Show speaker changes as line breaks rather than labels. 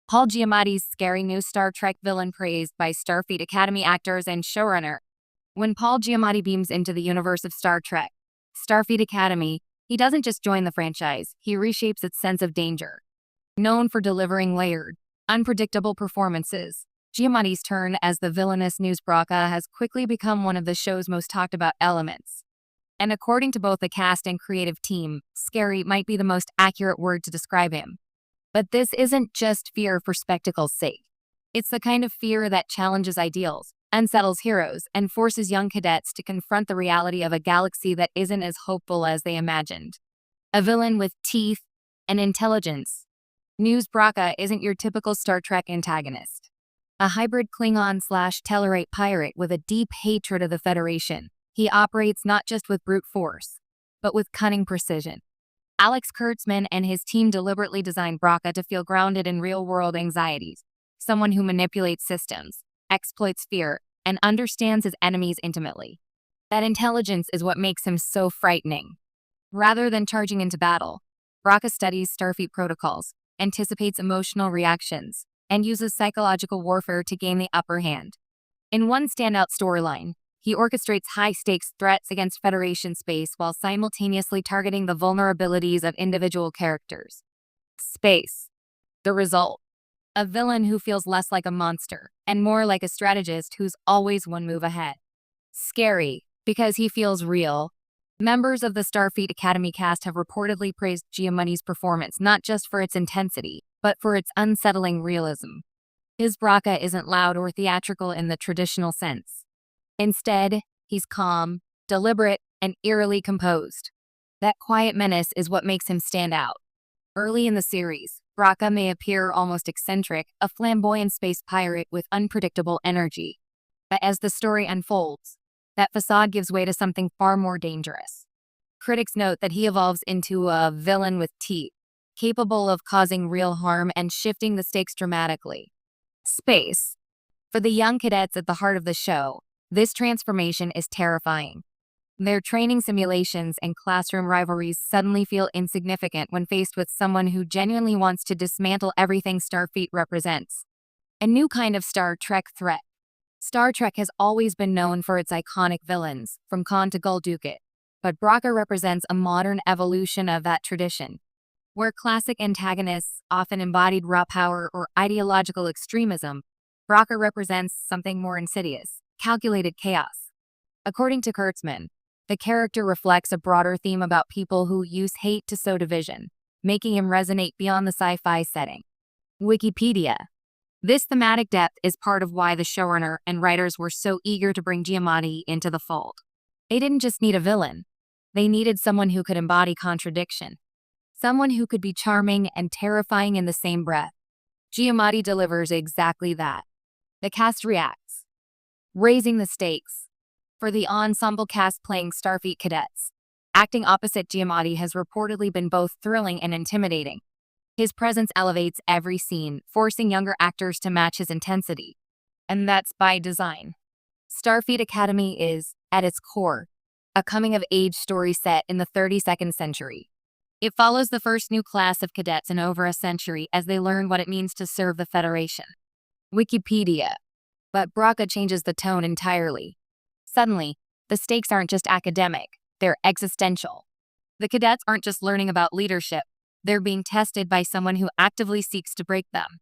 Paul Giamatti's scary new Star Trek villain praised by Starfleet Academy actors and showrunner. When Paul Giamatti beams into the universe of Star Trek, Starfleet Academy, he doesn't just join the franchise, he reshapes its sense of danger. Known for delivering layered, unpredictable performances, Giamatti's turn as the villainous News Braca has quickly become one of the show's most talked about elements. And according to both the cast and creative team, scary might be the most accurate word to describe him. But this isn't just fear for spectacle's sake. It's the kind of fear that challenges ideals, unsettles heroes, and forces young cadets to confront the reality of a galaxy that isn't as hopeful as they imagined. A villain with teeth and intelligence. News Braca isn't your typical Star Trek antagonist. A hybrid Klingon/Tellarite pirate with a deep hatred of the Federation, he operates not just with brute force, but with cunning precision. Alex Kurtzman and his team deliberately designed Braca to feel grounded in real-world anxieties, someone who manipulates systems, exploits fear, and understands his enemies intimately. That intelligence is what makes him so frightening. Rather than charging into battle, Braca studies Starfleet protocols, anticipates emotional reactions, and uses psychological warfare to gain the upper hand. In one standout storyline, he orchestrates high-stakes threats against Federation space while simultaneously targeting the vulnerabilities of individual characters. Space. The result. A villain who feels less like a monster and more like a strategist who's always one move ahead. Scary, because he feels real. Members of the Starfleet Academy cast have reportedly praised Giamatti's performance not just for its intensity, but for its unsettling realism. His Braca isn't loud or theatrical in the traditional sense. Instead, he's calm, deliberate, and eerily composed. That quiet menace is what makes him stand out. Early in the series, Braca may appear almost eccentric, a flamboyant space pirate with unpredictable energy. But as the story unfolds, that facade gives way to something far more dangerous. Critics note that he evolves into a villain with teeth, capable of causing real harm and shifting the stakes dramatically. Space. For the young cadets at the heart of the show, this transformation is terrifying. Their training simulations and classroom rivalries suddenly feel insignificant when faced with someone who genuinely wants to dismantle everything Starfleet represents. A new kind of Star Trek threat. Star Trek has always been known for its iconic villains, from Khan to Gul Dukat, but Braca represents a modern evolution of that tradition. Where classic antagonists often embodied raw power or ideological extremism, Braca represents something more insidious. Calculated chaos. According to Kurtzman, the character reflects a broader theme about people who use hate to sow division, making him resonate beyond the sci-fi setting. Wikipedia. This thematic depth is part of why the showrunner and writers were so eager to bring Giamatti into the fold. They didn't just need a villain. They needed someone who could embody contradiction. Someone who could be charming and terrifying in the same breath. Giamatti delivers exactly that. The cast reacts, raising the stakes. For the ensemble cast playing Starfleet cadets, acting opposite Giamatti has reportedly been both thrilling and intimidating. His presence elevates every scene, forcing younger actors to match his intensity. And that's by design. Starfleet Academy is, at its core, a coming-of-age story set in the 32nd century. It follows the first new class of cadets in over a century as they learn what it means to serve the Federation. Wikipedia. But Braca changes the tone entirely. Suddenly, the stakes aren't just academic, they're existential. The cadets aren't just learning about leadership, they're being tested by someone who actively seeks to break them.